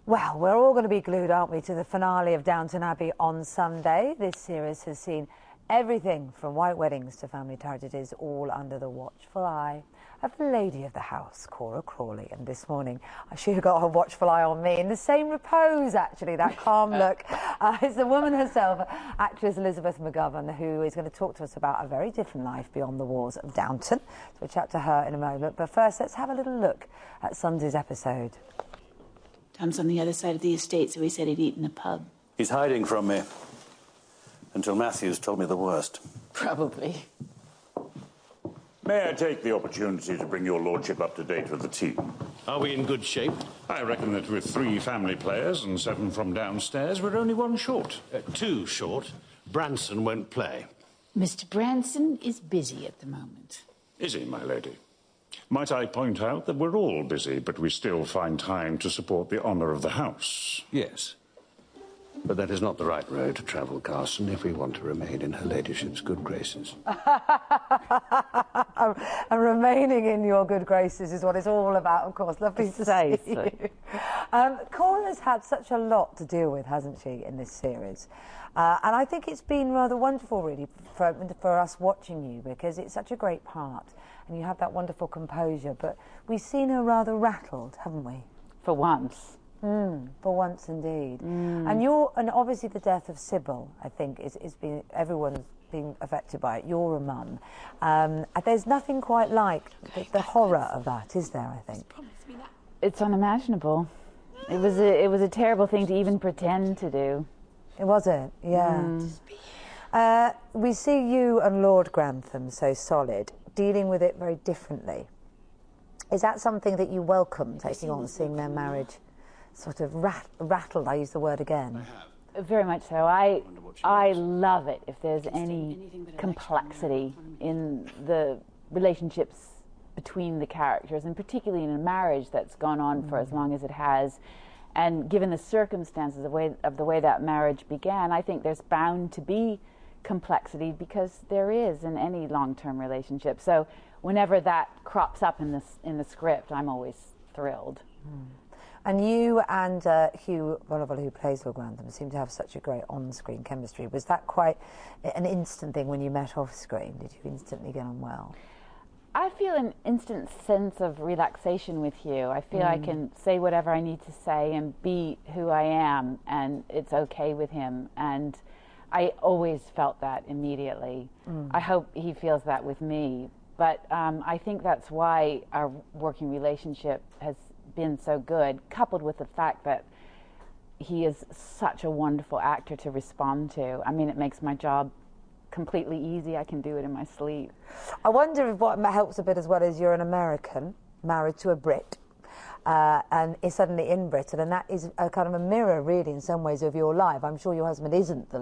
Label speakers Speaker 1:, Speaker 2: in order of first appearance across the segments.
Speaker 1: Well, we're all going to be glued, aren't we, to the finale of Downton Abbey on Sunday. This series has seen everything from white weddings to family tragedies, all under the watchful eye of the lady of the house, Cora Crawley. And this morning, she got her watchful eye on me in the same repose, actually, that calm look. It's the woman herself, actress Elizabeth McGovern, who is going to talk to us about a very different life beyond the walls of Downton. So we'll chat to her in a moment. But first, let's have a little look at Sunday's episode.
Speaker 2: Tom's on the other side of the estate, so he said he'd eat in the pub.
Speaker 3: He's hiding from me. Until Matthews told me the worst.
Speaker 2: Probably.
Speaker 4: May I take the opportunity to bring your lordship up to date with the team?
Speaker 5: Are we in good shape?
Speaker 4: I reckon that with 3 family players and 7 from downstairs, we're only 1 short.
Speaker 5: 2 short. Branson won't play.
Speaker 2: Mr. Branson is busy at the moment.
Speaker 4: Is he, my lady? Might I point out that we're all busy, but we still find time to support the honour of the house?
Speaker 5: Yes. But that is not the right road to travel, Carson, if we want to remain in her ladyship's good graces.
Speaker 1: And remaining in your good graces is what it's all about, of course. Lovely to see you. Cora's had such a lot to deal with, hasn't she, in this series? And I think it's been rather wonderful, really, for us watching you, because it's such a great part, and you have that wonderful composure. But we've seen her rather rattled, haven't we?
Speaker 6: For once.
Speaker 1: For once, indeed. And obviously the death of Sybil, I think, is everyone's being affected by it. You're a mum. There's nothing quite like the horror of that, is there? I think
Speaker 6: it's unimaginable. It was a terrible thing to even pretend to do.
Speaker 1: It was it, yeah. We see you and Lord Grantham so solid, dealing with it very differently. Is that something that you welcome, taking on, seeing their marriage sort of rattled? I use the word again.
Speaker 6: Very much so. I love it if there's any complexity in the relationships between the characters, and particularly in a marriage that's gone on for as long as it has. And given the circumstances of the way that marriage began, I think there's bound to be complexity, because there is in any long-term relationship. So whenever that crops up in the script, I'm always thrilled.
Speaker 1: And you and Hugh Bolivar, who plays Lord Grantham, seem to have such a great on-screen chemistry. Was that quite an instant thing when you met off-screen? Did you instantly get on well?
Speaker 6: I feel an instant sense of relaxation with Hugh. I feel I can say whatever I need to say and be who I am, and it's okay with him. And I always felt that immediately. I hope he feels that with me. But I think that's why our working relationship has been so good, coupled with the fact that he is such a wonderful actor to respond to. I mean, it makes my job completely easy. I can do it in my sleep.
Speaker 1: I wonder if what helps a bit as well is you're an American married to a Brit, and is suddenly in Britain, and that is a kind of a mirror, really, in some ways, of your life. I'm sure your husband isn't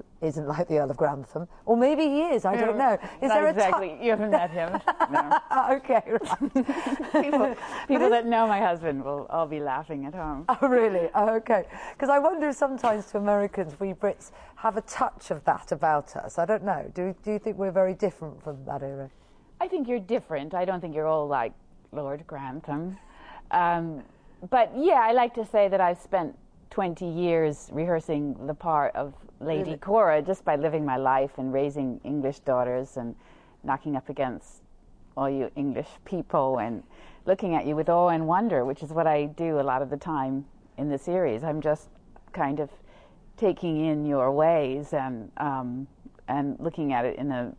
Speaker 1: like the Earl of Grantham, or maybe he is. I don't know. Is there
Speaker 6: exactly? You haven't met him. No.
Speaker 1: Okay, right.
Speaker 6: People that know my husband will all be laughing at home.
Speaker 1: Oh, really? Oh, okay. Because I wonder if sometimes to Americans, we Brits have a touch of that about us. I don't know. Do you think we're very different from that era?
Speaker 6: I think you're different. I don't think you're all like Lord Grantham. But yeah, I like to say that I've spent 20 years rehearsing the part of Lady Cora just by living my life and raising English daughters and knocking up against all you English people and looking at you with awe and wonder, which is what I do a lot of the time in the series. I'm just kind of taking in your ways and looking at it in a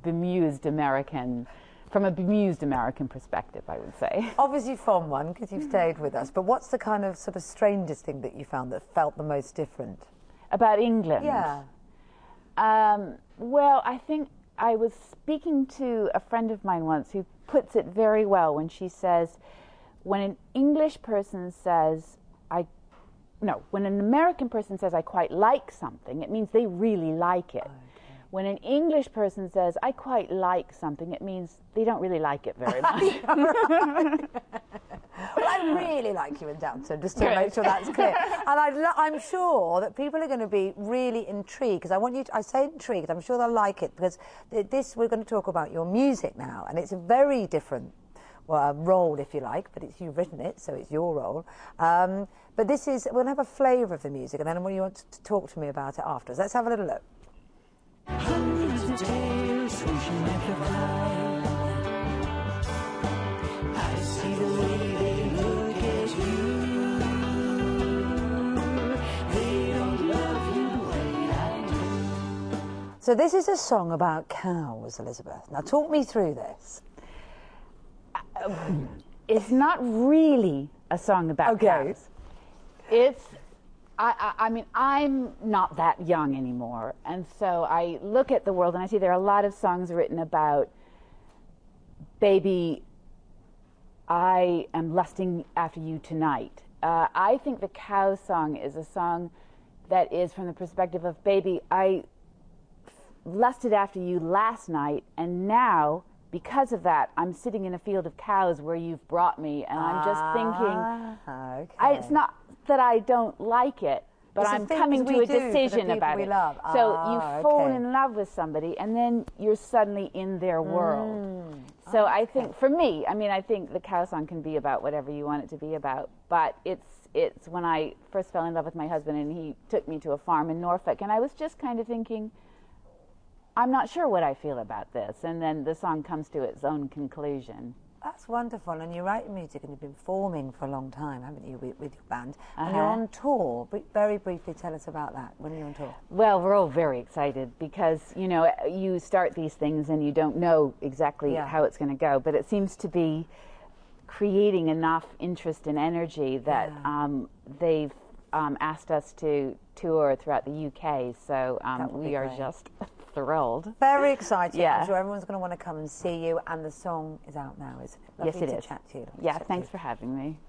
Speaker 6: bemused American. From a bemused American perspective, I would say. Obviously
Speaker 1: from one, because you've stayed with us. But what's the kind of sort of strangest thing that you found that felt the most different?
Speaker 6: About England?
Speaker 1: Yeah.
Speaker 6: Well, I think I was speaking to a friend of mine once who puts it very well when she says, when an English person says, when an American person says, I quite like something, it means they really like it. When an English person says, I quite like something, it means they don't really like it very much.
Speaker 1: Well, I really like you in Downton, just to make sure that's clear. And I'm sure that people are going to be really intrigued, because I say intrigued, I'm sure they'll like it, because we're going to talk about your music now, and it's a very different role, if you like, but it's you've written it, so it's your role. But this is, we'll have a flavour of the music, and then I want to talk to me about it afterwards. Let's have a little look.
Speaker 7: Hundreds of tears swishing at the cloud. I see the way they look at you. They don't love you the way I do.
Speaker 1: So this is a song about cows, Elizabeth. Now talk me through this.
Speaker 6: It's not really a song about cows. It's, I mean, I'm not that young anymore, and so I look at the world and I see there are a lot of songs written about, baby, I am lusting after you tonight. I think the cow song is a song that is from the perspective of, baby, I lusted after you last night, and now, because of that, I'm sitting in a field of cows where you've brought me, and I'm just thinking, it's not that I don't like it, but I'm coming to a decision about it. So you fall in love with somebody, and then you're suddenly in their world. So I think, for me, I mean, I think the cow song can be about whatever you want it to be about, but it's when I first fell in love with my husband, and he took me to a farm in Norfolk, and I was just kind of thinking, I'm not sure what I feel about this, and then the song comes to its own conclusion.
Speaker 1: That's wonderful, and you write music and you've been performing for a long time, haven't you, with your band? And you're on tour. Very briefly tell us about that, when you're on tour.
Speaker 6: Well, we're all very excited because, you know, you start these things and you don't know exactly how it's going to go, but it seems to be creating enough interest and energy that they've asked us to tour throughout the UK, so we are just thrilled.
Speaker 1: Very exciting. I'm sure everyone's going to want to come and see you, and the song is out now, isn't it?
Speaker 6: Yes, it is.
Speaker 1: Chat to you.
Speaker 6: Yeah, thanks for having me.